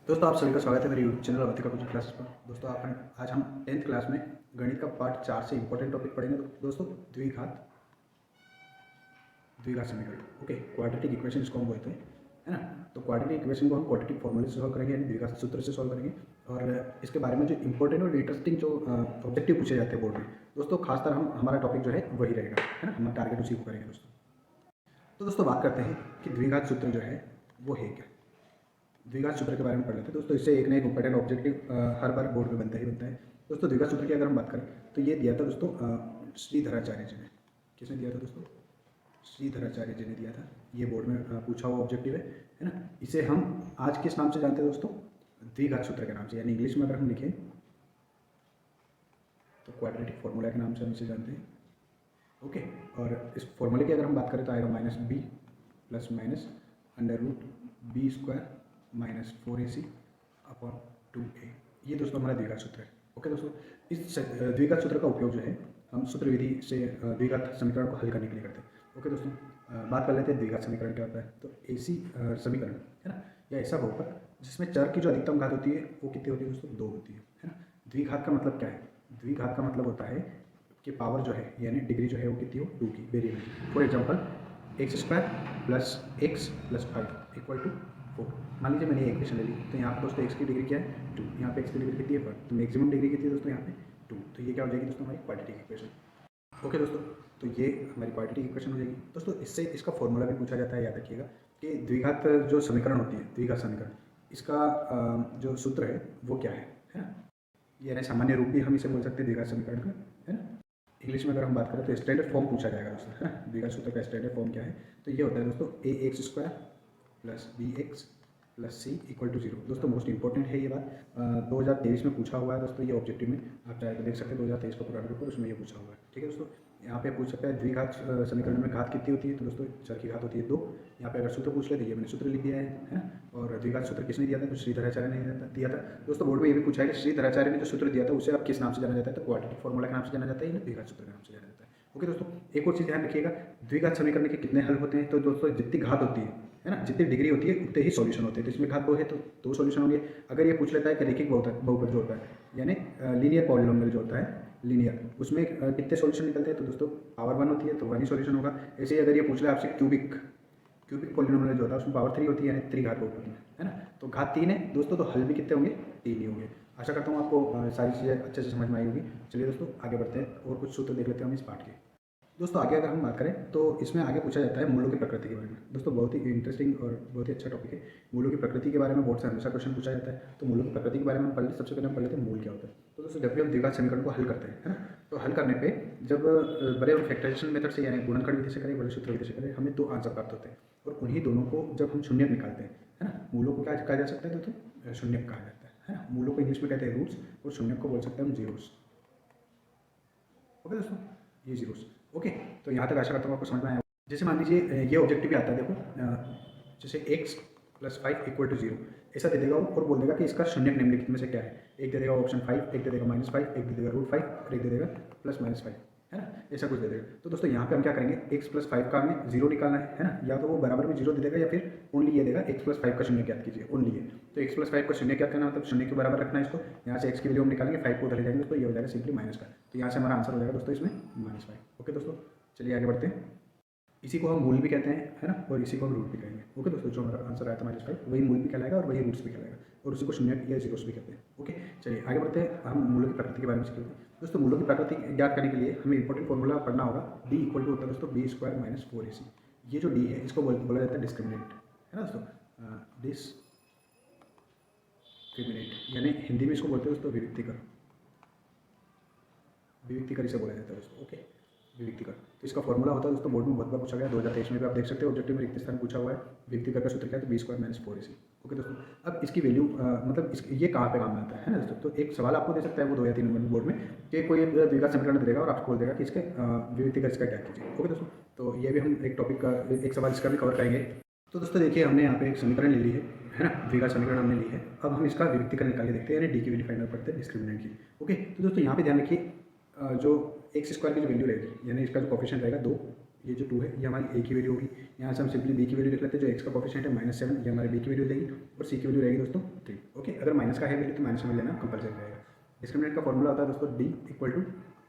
दोस्तों आप सभी का स्वागत है मेरे YouTube channel Avantika coaching classes पर। दोस्तों आज हम 10th क्लास में गणित का पार्ट 4 से इंपॉर्टेंट टॉपिक पढ़ेंगे। दोस्तों द्विघात द्विघात समीकरण, ओके, क्वाड्रेटिक इक्वेशन इसको हम बोलते हैं, है ना। तो क्वाड्रेटिक इक्वेशन को हम क्वाड्रेटिक फॉर्मूले से सॉल्व करेंगे, यानी द्विघात सूत्र से सॉल्व करेंगे। और इसके बारे में जो इंपॉर्टेंट और इंटरेस्टिंग जो ऑब्जेक्टिव पूछे जाते हैं बोर्ड में, दोस्तों खासकर हमारा टॉपिक जो है वही रहेगा, है ना। हम टारगेट उसी को करेंगे दोस्तों। तो दोस्तों बात करते हैं कि द्विघात सूत्र जो है वो है क्या। द्विघात सूत्र के बारे में पढ़ लेते हैं दोस्तों। इससे एक ना एक इंपॉर्टेंट ऑब्जेक्टिव हर बार बोर्ड में बनता ही बनता है दोस्तों। द्विघात सूत्र की अगर हम बात करें तो ये दिया था दोस्तों श्रीधराचार्य जी ने। किसने दिया था दोस्तों? श्रीधराचार्य जी ने दिया था। ये बोर्ड में पूछा हुआ ऑब्जेक्टिव है ना। इसे हम आज किस नाम से जानते हैं दोस्तों? द्विघात सूत्र के नाम से, यानी इंग्लिश में अगर हम लिखें तो क्वाड्रेटिक फॉर्मूला के नाम से हम इसे जानते हैं, ओके। और इस फॉर्मूले की अगर हम बात करें तो आएगा minus B plus minus under root B square minus 4ac upon 2a। ये दोस्तों हमारा द्विघात सूत्र है, ओके दोस्तों। इस द्विघात सूत्र का उपयोग जो है हम सूत्र विधि से द्विघात समीकरण को हल करने के लिए करते हैं, ओके दोस्तों। बात कर लेते हैं द्विघात समीकरण क्या होता है। तो ऐसी समीकरण है ना, या ऐसा बहुपद जिसमें चर की जो अधिकतम घात होती है वो कितनी होती है दोस्तों? 2 होती है ना। द्विघात का मतलब क्या है? द्विघात का मतलब होता है कि पावर जो है यानी डिग्री जो है वो कितनी हो? 2 की, variable. For example X square plus X plus 5 equal to 4। मान लीजिए मैंने इक्वेशन ले ली, तो यहाँ पर दोस्तों एक्स की डिग्री क्या है? 2। यहाँ पे एक्स की डिग्री कितनी है? 1। तो मैक्सिमम डिग्री कितनी है दोस्तों? यहाँ पे 2। तो ये क्या हो जाएगी दोस्तों? हमारी क्वाड्रेटिक इक्वेशन, ओके दोस्तों। तो ये हमारी क्वाड्रेटिक इक्वेशन हो जाएगी दोस्तों। इससे इसका फॉर्मूला भी पूछा जाता है, याद रखिएगा कि द्विघात जो समीकरण होती है, द्विघात समीकरण, इसका जो सूत्र है वो क्या है ना। यानी सामान्य रूप भी हम इसे बोल सकते हैं द्विघात समीकरण का, है ना। इंग्लिश में अगर हम बात करें तो स्टैंडर्ड फॉर्म पूछा जाएगा दोस्तों, है ना। द्विघात सूत्र का स्टैंडर्ड फॉर्म क्या है? तो ये होता है दोस्तों a x square plus b x plus c equal to 0। दोस्तों मोस्ट इंपॉर्टेंट है ये बात, 2023 में पूछा हुआ है दोस्तों। ये ऑब्जेक्टिव में आप चाहे तो देख सकते हैं 2023 का पुराना पेपर, उसमें ये पूछा हुआ है, ठीक है दोस्तों। यहाँ पे पूछ सकता है द्विघात समीकरण में घात कितनी होती है? तो दोस्तों चर की घात होती है 2। यहाँ पे अगर सूत्र पूछ ले तो ये मैंने सूत्र लिख दिया है ना। और द्विघात सूत्र किसने दिया था? तो श्रीधराचार्य ने दिया था दोस्तों। बोर्ड में ये भी पूछा है कि श्रीधराचार्य ने जो सूत्र दिया था उसे अब किस नाम से जाना जाता है? तो क्वाड्रेटिक फॉर्मूला के नाम से जाना जाता है या द्विघात सूत्र के नाम से जाना जाता है, ओके दोस्तों। एक और चीज़ ध्यान रखिएगा, द्विघात समीकरण के कितने हल होते हैं? तो दोस्तों जितनी घात होती है ना, जितनी डिग्री होती है उतने ही सॉल्यूशन होते हैं। तो इसमें घात 2 है तो 2 सॉल्यूशन होंगे। अगर ये पूछ लेता है कि रैखिक बहुपद जो होता है, यानी लीनियर पॉलिनोमियल जो होता है, लीनियर, उसमें कितने सॉल्यूशन निकलते हैं? तो दोस्तों पावर 1 होती है तो 1 ही सॉल्यूशन होगा। ऐसे ही अगर ये पूछ ले आपसे क्यूबिक पॉलिनोमियल जो होता है उसमें पावर 3 होती है, यानी त्रिघात बहुपद है ना। तो घात 3 है दोस्तों, तो हल भी कितने होंगे? 3 ही होंगे। आशा करता हूँ आपको सारी चीज़ें अच्छे से समझ में आई होगी। चलिए दोस्तों आगे बढ़ते हैं और कुछ सूत्र देख लेते हैं हम इस पार्ट के। दोस्तों आगे अगर हम बात करें तो इसमें आगे पूछा जाता है मूलों की प्रकृति के बारे में। दोस्तों बहुत ही इंटरेस्टिंग और बहुत ही अच्छा टॉपिक है। मूलों की प्रकृति के बारे में बोर्ड से हमेशा क्वेश्चन पूछा जाता है। तो मूलों की प्रकृति के बारे में हम पढ़ लेते। सबसे पहले हम पढ़ लेते हैं मूल क्या होता है। तो दोस्तों जब भी हम द्विघात समीकरण को हल करते हैं, है ना, तो हल करने पे जब बड़े हम फैक्टराइजेशन मेथड से यानी गुणनखंड विधि से करें, बड़े सूत्र विधि से करें, हमें 2 आंसर प्राप्त होते हैं। और उन्हीं दोनों को जब हम शून्यक निकालते हैं, है ना, मूलों को क्या कहा जा सकता है दोस्तों? शून्यक कहा जाता है ना। मूलों को इंग्लिश में कहते हैं रूट्स, और शून्यक को बोल सकते हैं हम जीरोस, ओके दोस्तों, ये जीरोस, ओके। तो यहाँ तक आशा करता हूँ आपको समझ में आया। जैसे मान लीजिए ये ऑब्जेक्टिव भी आता है, देखो जैसे x प्लस 5 इक्वल टू 0 ऐसा दे देगा और बोल देगा कि इसका शून्यक निम्नलिखित में से क्या है। एक दे देगा ऑप्शन 5, एक दे देगा -5, एक दे देगा √5 और एक दे देगा +-5, है ना, ऐसा कुछ दे देगा। तो दोस्तों यहाँ पे हम क्या करेंगे? x प्लस 5 का हमें 0 निकालना है ना। या तो वो बराबर में 0 दे देगा या फिर ओनली ये देगा x प्लस 5 का शून्य ज्ञात कीजिए, ओनली है। तो x प्लस 5 का शून्य ज्ञात करना मतलब शून्य के बराबर रखना है इसको। यहाँ से x की वैल्यू हम निकालेंगे, 5 को उधर ले जाएंगे, तो ये हो जाएगा सिंपली माइनस का। तो यहाँ से हमारा आंसर हो जाएगा दोस्तों इसमें -5, ओके दोस्तों। चलिए आगे बढ़ते हैं। इसी को हम मूल भी कहते हैं, है ना, और इसी को हम रूट भी कहेंगे, ओके दोस्तों। जो हमारा आंसर आया था -5 वही मूल भी कहलाएगा और वही रूट्स भी कहलाएगा, और उसी को शून्य या जीरोस भी कहते हैं, ओके। चलिए आगे बढ़ते हैं। हम मूलों की प्रकृति के बारे में सीखते हैं दोस्तों। मूलों की प्रकृति ज्ञात करने के लिए हमें इंपॉर्टेंट फॉर्मूला पढ़ना होगा। d इक्वल टू होता है दोस्तों b² - 4ac। ये जो d है इसको बोला जाता है डिस्क्रिमिनेंट, है ना दोस्तों, डिस्क्रिमिनेंट, यानी हिंदी में इसको बोलते हैं दोस्तों विविक्तिकर। विविक्तिकर इसे बोला जाता है दोस्तों, ओके, विविक्तिकर। तो इसका फॉर्मूला होता है दोस्तों, बोर्ड में बहुत बार पूछा गया, 2023 में भी आप देख सकते हो ऑब्जेक्टिव में रिक्त स्थान पूछा हुआ है। विविक्तिकर का सूत्र क्या है? तो b² - 4ac, ओके दोस्तों। अब इसकी वैल्यू मतलब ये कहाँ पे काम में आता है ना दोस्तों। तो एक सवाल आपको दे सकता है वो 2 या 3 नंबर बोर्ड में, कि कोई द्विघात समीकरण दे देगा और आपको बोल देगा कि इसके विविक्तिकर इसका क्या कीजिए, ओके दोस्तों। तो ये भी हम एक टॉपिक का एक सवाल इसका भी कवर करेंगे। तो दोस्तों देखिए हमने यहाँ पे एक समीकरण ले ली है ना, द्विघात समीकरण हमने ली है। अब हम इसका विविक्तिकर निकाल के देखते हैं, यानी डी की वैल्यू फाइंड आउट करते हैं डिस्क्रिमिनेंट की, ओके। तो दोस्तों यहाँ पे ध्यान रखिए जो x² की जो वैल्यू रहेगी, यानी इसका जो कोफिशिएंट रहेगा 2, ये जो 2 है ये हमारी ए की वैल्यू होगी। यहाँ से हम सिंपली बी की वैल्यू लिख लेते हैं, जो एक्स का कोफिशिएंट है -7, ये हमारी बी की वैल्यू हो जाएगी और सी की वैल्यू रहेगी दोस्तों 3। ओके, अगर माइनस का है वैल्यू तो माइनस में लेना कंपलसरी रहेगा। डिस्क्रिमिनेंट का फॉर्मूला होता है दोस्तों D equal to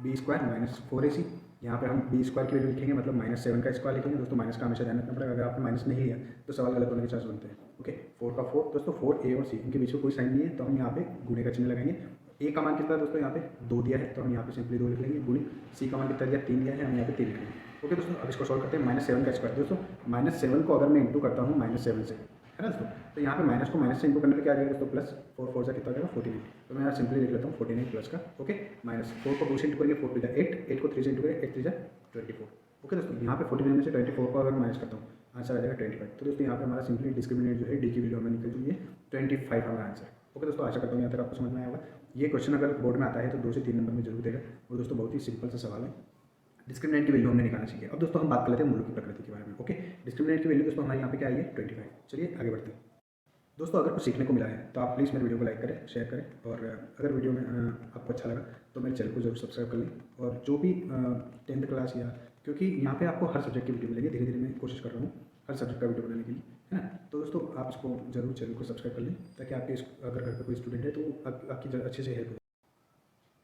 B square minus 4ac। यहाँ पे हम बी स्क्वायर की वैल्यू लिखेंगे, मतलब -7 का स्क्वायर लिखेंगे दोस्तों। माइनस का हमेशा ध्यान रखना पड़ेगा, अगर आपने माइनस नहीं लिया तो सवाल गलत होने के चांस बनते हैं। ओके, 4 का 4 दोस्तों, 4a और c इनके बीच में कोई साइन नहीं है, तो हम यहाँ पे गुणे का चिन्ह लगाएंगे। a का मान कितना है दोस्तों, यहाँ पे 2 दिया है तो हम यहाँ पे सिंपली 2 लिख लेंगे, गुणे c का मान कितना दिया 3 दिया है, हम यहाँ पे 3 लिख लेंगे। ओके दोस्तों, अब इसको सॉल्व करते हैं। -7 का स्क्वायर दोस्तों, -7 को अगर मैं इंटू करता हूँ -7 से, है ना दोस्तों, तो यहाँ पे माइनस को माइनस से इंटू करने पे क्या आ जाएगा दोस्तों, प्लस 4 4 से कितना आ जाएगा 48। तो मैं यहाँ सिंपली लिख लेता हूँ 48 प्लस का। ओके, -4 को 2 से इंटू करेंगे 4 टू 8, 8 को 3 से इंटू करेंगे 8 3 जा 24। ओके दोस्तों, यहाँ पे 49 में से 24 को अगर माइनस करता हूँ आंसर आ जाएगा 25। तो दोस्तों यहाँ पे हमारा सिंपली डिस्क्रिमिनेंट जो है डी की वैल्यू हमें निकल चुकी है 25 हमारा आंसर। ओके दोस्तों, आशा करता हूँ यहाँ तक आपको समझ में आया होगा। ये क्वेश्चन अगर बोर्ड में आता है तो 2 से 3 नंबर में जरूर देगा, और दोस्तों बहुत ही सिंपल सा सवाल है। डिस्क्रिमिनेंट की वैल्यू हमने निकालना सीखी। अब दोस्तों हम बात कर लेते हैं मूलों की प्रकृति के बारे में। ओके, डिस्क्रिमिनेंट की वैल्यू दोस्तों हमारे यहाँ पे क्या आई है 25। चलिए आगे बढ़ते हैं। दोस्तों अगर कुछ सीखने को मिला है तो आप प्लीज़ मेरे वीडियो को लाइक करें, शेयर करें, और अगर वीडियो में आपको अच्छा लगा तो मेरे चैनल को जरूर सब्सक्राइब कर लें। और जो भी 10th क्लास या, क्योंकि यहाँ पे आपको हर सब्जेक्ट की वीडियो मिलेगी, धीरे धीरे मैं कोशिश कर रहा हूँ हर सब्जेक्ट का वीडियो बनाने के लिए, है ना। तो दोस्तों आप इसको जरूर चैनल को सब्सक्राइब कर लें, ताकि आपके अगर घर पर कोई स्टूडेंट है तो आपकी अच्छे से हेल्प हो।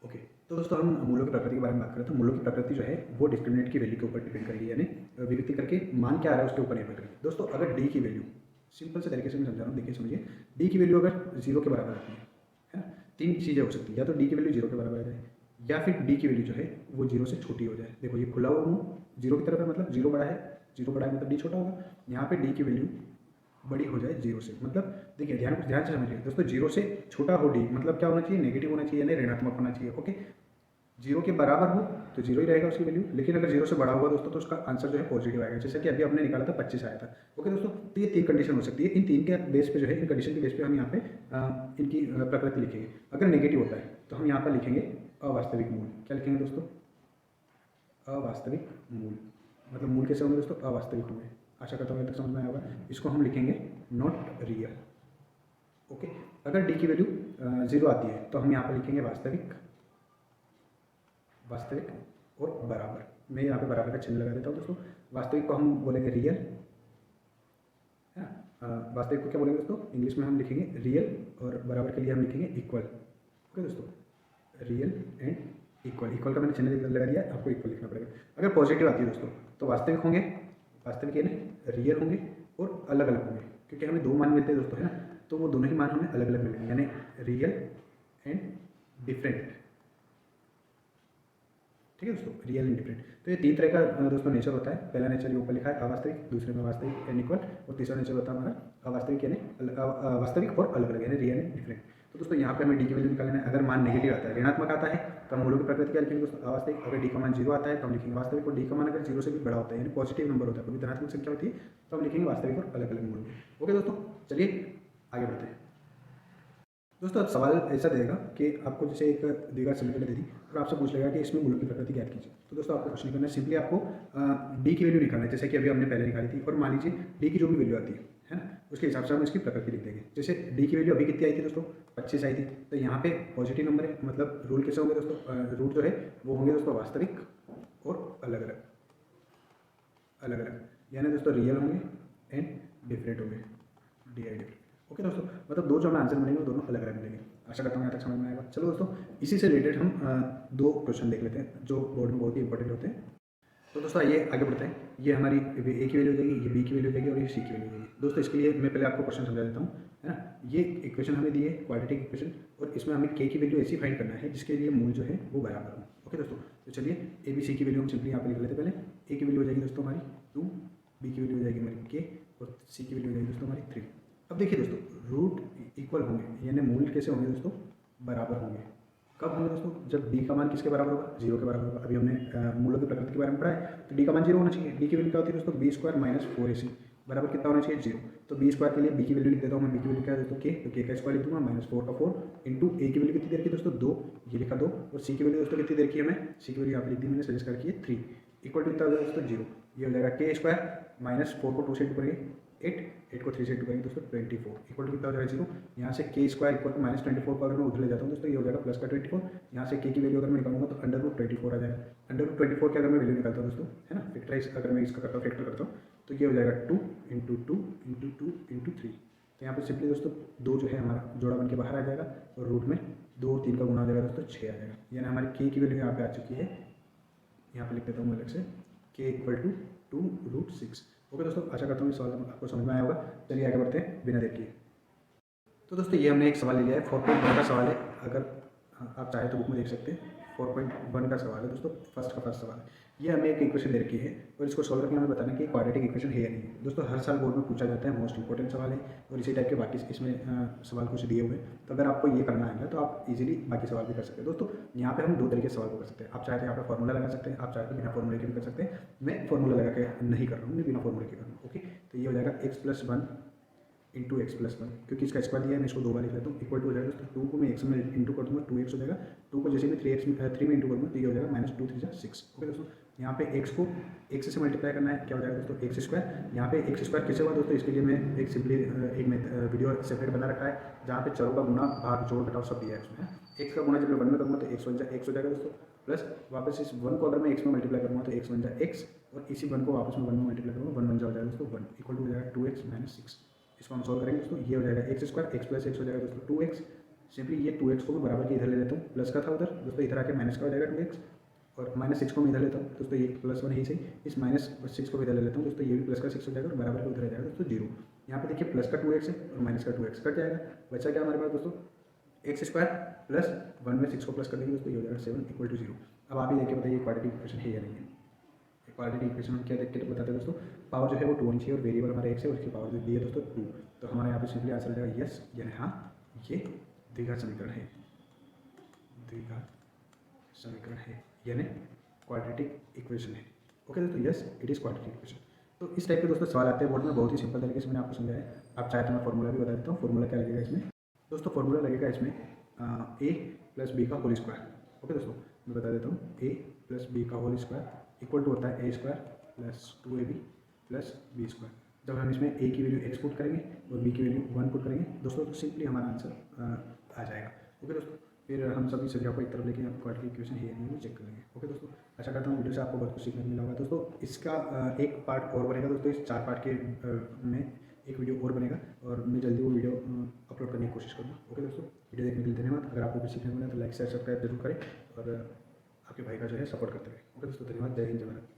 ओके, तो दोस्तों हम मूलों की प्रकृति के बारे में बात करें तो मूलों की प्रकृति जो है वो डिस्क्रिमिनेंट की वैल्यू के ऊपर डिपेंड करेगी, यानी विभक्ति करके मान क्या आ रहा है उसके ऊपर निर्भर करेगी। दोस्तों अगर डी की वैल्यू, सिंपल से तरीके से मैं समझा रहा हूँ, देखिए समझिए, डी की वैल्यू अगर 0 के बराबर आती है ना, 3 चीज़ें हो सकती है, या तो डी की वैल्यू 0 के बराबर आ जाए, या फिर डी की वैल्यू जो है वो 0 से छोटी हो जाए। देखो ये खुला हुआ मुँह 0 की तरफ है, मतलब 0 बड़ा है, 0 बड़ा है मतलब डी छोटा होगा। यहाँ पे डी की वैल्यू बड़ी हो जाए 0 से, मतलब देखिए ध्यान से समझिए दोस्तों, 0 से छोटा हो डी मतलब क्या होना चाहिए, नेगेटिव होना चाहिए, यानी ऋणात्मक होना चाहिए। ओके, 0 के बराबर हो तो 0 ही रहेगा उसकी वैल्यू, लेकिन अगर 0 से बड़ा हुआ दोस्तों तो उसका आंसर जो है पॉजिटिव आएगा, जैसे कि अभी हमने निकाला था 25 आया था। ओके दोस्तों, तो ये 3 कंडीशन हो सकती है। इन 3 के बेस पे जो है, इन कंडीशन के बेस पे हम यहाँ पे इनकी प्रकृति लिखेंगे। अगर नेगेटिव होता है तो हम यहाँ पर लिखेंगे अवास्तविक मूल। क्या लिखेंगे दोस्तों, अवास्तविक मूल, मतलब मूल कैसे होंगे दोस्तों, अवास्तविक होंगे। आशा करता हूँ तक समझ में आया होगा। इसको हम लिखेंगे नॉट रियल। ओके, अगर डी की वैल्यू 0 आती है तो हम यहाँ पर लिखेंगे वास्तविक, वास्तविक और बराबर। मैं यहाँ पे बराबर का चिन्ह लगा देता हूँ दोस्तों। वास्तविक को हम बोलेंगे रियल, है ना। वास्तविक को क्या बोलेंगे दोस्तों, इंग्लिश में हम लिखेंगे रियल, और बराबर के लिए हम लिखेंगे इक्वल। ओके दोस्तों, रियल एंड इक्वल। इक्वल का मैंने चिन्ह लगा दिया, आपको इक्वल लिखना पड़ेगा। अगर पॉजिटिव आती है दोस्तों तो वास्तविक होंगे, वास्तविक यानी रियल होंगे और अलग अलग होंगे, क्योंकि हमें 2 मान मिलते हैं दोस्तों, है ना, तो वो दोनों ही मान हमें अलग अलग मिलेंगे, यानी रियल एंड डिफरेंट। ठीक है दोस्तों, रियल एंड डिफरेंट। तो ये 3 तरह का दोस्तों नेचर होता है। पहला नेचर ये ऊपर लिखा है अवास्तविक, दूसरे में वास्तविक एंड इक्वल, और तीसरा नेचर होता है हमारा अवास्तविक यानी वास्तविक और अलग अलग, यानी रियल एंड डिफरेंट। तो दोस्तों यहाँ पे हमें डी की वैल्यू निकालना है। अगर मान नेगेटिव आता है, ऋणात्मक आता है, तो हम मूलों की प्रकृति क्या लिखेंगे दोस्तों, अवास्तविक। अगर डी का मान 0 आता है तो हम लिखेंगे वास्तविक, और डी का मान अगर 0 से भी बड़ा होता है, यानी पॉजिटिव नंबर होता है, कोई धनात्मक संख्या होती है, तो हम लिखेंगे वास्तविक और अलग अलग मूल। ओके दोस्तों, चलिए आगे बढ़ते हैं। दोस्तों अब सवाल ऐसा देगा कि आपको जैसे एक दीवार समीकरण दे दी और आपसे पूछ लेगा कि इसमें मूलों की प्रकृति ज्ञात कीजिए। तो दोस्तों आपको कुछ नहीं करना है, सिंपली आपको डी की वैल्यू निकालना है, जैसे कि अभी हमने पहले निकाली थी। और मान लीजिए डी की जो भी वैल्यू आती है ना, उसके हिसाब से हम इसकी प्रकृति लिख देंगे। जैसे डी की वैल्यू अभी कितनी आई थी दोस्तों, 25 आई थी, तो यहाँ पे पॉजिटिव नंबर है, मतलब रूल कैसे होंगे दोस्तों, रूट जो है वो होंगे दोस्तों वास्तविक और अलग अलग, अलग अलग, यानी दोस्तों रियल होंगे एंड डिफरेंट होंगे, डी आई डिफरेंट। ओके दोस्तों, मतलब 2 जो हमें आंसर मिलेंगे वो दोनों अलग अलग मिलेंगे। आशा करता हूँ यहाँ तक समझ में आएगा। चलो दोस्तों, इसी से रिलेटेड हम 2 क्वेश्चन देख लेते हैं जो बोर्ड में बहुत ही इंपॉर्टेंट होते हैं। तो दोस्तों आइए आगे बढ़ते हैं। ये हमारी ए की वैल्यू हो जाएगी, ये बी की वैल्यू हो जाएगी, और ये सी की वैल्यू हो जाएगी। दोस्तों इसके लिए मैं पहले आपको क्वेश्चन समझा देता हूँ, है ना। ये इक्वेशन हमें दी है क्वाड्रेटिक इक्वेशन, और इसमें हमें के की वैल्यू ऐसी फाइंड करना है जिसके लिए मूल जो है वो बराबर हो। ओके दोस्तों, तो चलिए ए बी सी की वैल्यू हम सिंपली यहाँ पर लिख लेते हैं। पहले ए की वैल्यू हो जाएगी दोस्तों हमारी 2, बी की वैल्यू हो जाएगी हमारी के, और सी की वैल्यू हो जाएगी दोस्तों हमारी 3। अब देखिए दोस्तों, रूट इक्वल होंगे, यानी मूल कैसे होंगे दोस्तों, बराबर होंगे। कब होंगे दोस्तों, जब डी का मान किसके बराबर होगा, 0 के बराबर होगा। अभी हमने मूलों की प्रकृति के बारे में पढ़ा है, तो डी का मान 0 होना चाहिए। डी की वैल्यू क्या होती है दोस्तों, बी स्क्वायर माइनस 4ac बराबर कितना होना चाहिए, 0। तो बी स्क्वायर के लिए बी की वैल्यू लिख देता हूँ मैं। बी की वैल्यू क्या है दोस्तों, के, तो के का स्क्वायर लिख दूंगा, -4 का 4 इंटू ए की वैल्यू कितनी देर की दोस्तों, 2, ये लिखा 2, और सी की वैल्यू दोस्तों कितनी देर की है, हमें सी की वैल्यू यहाँ पे लिख दी मैंने, सजेस्ट करके 3 इक्वल टू कितना हो जाएगा दोस्तों, 0। ये हो जाएगा के स्क्वायर -4 को 2 से इंटू करेंगे 8 8 को 3 से इंटू करेंगे दोस्तों 24 इक्वल टू कितना हो जाएगा 0। यहाँ से के स्क्वायर इक्वल टू -24 को अगर मैं उधर ले जाता हूँ दोस्तों ये हो जाएगा प्लस का 24। यहाँ से के की वैल्यू अगर मैं निकालूंगा तो अंडर रूट 24 आ जाएगा। अंडर रूट 24 की अगर मैं वैल्यू निकालता हूँ दोस्तों, है ना, फैक्टराइज अगर मैं इसका करता हूँ, फैक्टर करता हूँ, तो ये हो जाएगा 2 इंटू 2 इंटू 2 इंटू 3। तो यहाँ पर सिंपली दोस्तों 2 जो है हमारा जोड़ा बन के बाहर आ जाएगा और रूट में 2 और 3 का गुना हो जाएगा दोस्तों 6 आ जाएगा। यानी हमारी के की वैल्यू यहाँ पे आ चुकी है, यहाँ पे लिख देता हूँ अलग से, के इक्वल टू 2√6। ओके दोस्तों, आशा करता हूँ इस सवाल आपको समझ में आया होगा। चलिए आगे बढ़ते हैं बिना देर किए। तो दोस्तों ये हमने एक सवाल ले लिया है, 4.1 का सवाल है। अगर आप चाहें तो बुक में देख सकते हैं। 4.1 का सवाल है दोस्तों, फर्स्ट सवाल है। ये हमें एक इक्वेशन दे रखी है और इसको सॉल्व करके हमें बताना कि क्वाड्रेटिक इक्वेशन है या नहीं है। दोस्तों हर साल बोर्ड में पूछा जाता है, मोस्ट इंपॉर्टेंट सवाल है और इसी टाइप के बाकी इसमें सवाल कुछ दिए हुए हैं। तो अगर आपको ये करना आएगा तो आप इजीली बाकी सवाल भी कर सकते हैं। दोस्तों यहाँ पे हम 2 तरीके से सवाल को कर सकते हैं। आप चाहे तो यहाँ पे फॉर्मूला लगा सकते हैं, आप चाहे तो बिना फॉर्मूले के भी कर सकते हैं। मैं फॉर्मूला लगा के नहीं कर रहा हूँ, मैं बिना फॉर्मूले के कर रहा हूँ। ओके, तो ये हो जाएगा x+1 इंटू x+1, क्योंकि इसका स्क्वायर दिया है मैं इसको 2 बार लिख लेता हूँ। इक्वल टू हो जाएगा दोस्तों 2 को मैं x में इंटू कर दूँगा 2x हो जाएगा। 2 को जैसे मैं 3 में इंटू करूँगा तो ये हो जाएगा -2 3 6। ओके दोस्तों, यहाँ पे x को x से मल्टीप्लाई करना है, क्या हो जाएगा दोस्तों x²। यहाँ पे x² किससे हुआ दोस्तों, इसके लिए मैं एक सिंपली एक वीडियो सेपरेट बना रखा है जहाँ पे चरों का गुना भाग जोड़ घटाव सब दिया है उसमें। x का गुना जब मैं 1 में करूँगा तो x हो जाएगा दोस्तों, प्लस वापस इस 1 को अगर मैं x में मल्टीप्लाई करूँगा तो x1 x, और इसी 1 को वापस में 1 में मल्टीप्लाई करूँगा 1 हो जाएगा दोस्तों 1 इक्वल टू हो जाएगा 2x - 6। इसको हम सॉल्व करेंगे दोस्तों, ये हो जाएगा x² x + x हो जाएगा दोस्तों 2x। सिंपली ये 2x को मैं बराबर के इधर ले लेता हूँ, प्लस का था उधर दोस्तों, इधर आके माइनस का हो जाएगा 2x, और -6 को मैं इधर लेता हूँ दोस्तों, ये +1 ही सही, इस -6 को इधर ले लेता हूँ दोस्तों, ये भी प्लस का 6 हो जाएगा और बराबर के उधर आ जाएगा दोस्तों 0। यहाँ पे देखिए प्लस का 2x है और माइनस का 2x कट जाएगा, बचा क्या हमारे पास दोस्तों x² प्लस 1 में 6 को प्लस कर देंगे दोस्तों, ये हो जाएगा 7 इक्वल टू 0। अब आप ही देखिए बताइए क्वाड्रेटिक इक्वेशन है या नहीं है। क्वाड्रेटिक इक्वेशन में क्या देखते हैं बताते हैं दोस्तों, पावर जो है वो 2 होनी चाहिए और वेरिएबल हमारा x है और उसकी पावर जो दी है दोस्तों 2। तो हमारे यहाँ पे सिंपली आंसर हो जाएगा यस, यानी हाँ ये द्विघात समीकरण है, द्विघात समीकरण है, यानी क्वाड्रेटिक इक्वेशन है। ओके दोस्तों, yes it is quadratic equation. तो इस टाइप के दोस्तों सवाल आते हैं बोर्ड में, बहुत ही सिंपल तरीके से मैंने आपको समझाया। आप चाहे तो मैं फॉर्मूला भी बता देता हूँ। फॉर्मूला क्या लगेगा इसमें दोस्तों, फॉर्मूला लगेगा इसमें a + b का होल स्क्वायर। ओके दोस्तों, मैं बता देता हूँ a + b का होल स्क्वायर इक्वल टू होता है a² + 2ab + b²। जब हम इसमें a की वैल्यू x पुट करेंगे और b की वैल्यू 1 पुट करेंगे दोस्तों, तो सिंपली हमारा आंसर आ जाएगा। ओके दोस्तों, फिर हम सभी सभी को एक तरफ लेके क्वाड्रेटिक इक्वेशन है या नहीं वो चेक कर लेंगे। ओके दोस्तों, आशा करता हूँ वीडियो से आपको बहुत कुछ सीखने को मिला होगा दोस्तों। इसका एक पार्ट और बनेगा दोस्तों, इस 4 पार्ट के में एक वीडियो और बनेगा और मैं जल्दी वो वीडियो अपलोड करने की कोशिश करूँगा। ओके दोस्तों, वीडियो देखने के लिए धन्यवाद। अगर आपको कुछ सीखने को मिला तो लाइक शेयर सब्सक्राइब जरूर करें और आपके भाई का जो है सपोर्ट करते रहे। ओके दोस्तों, धन्यवाद। जय हिंद, जय भारत।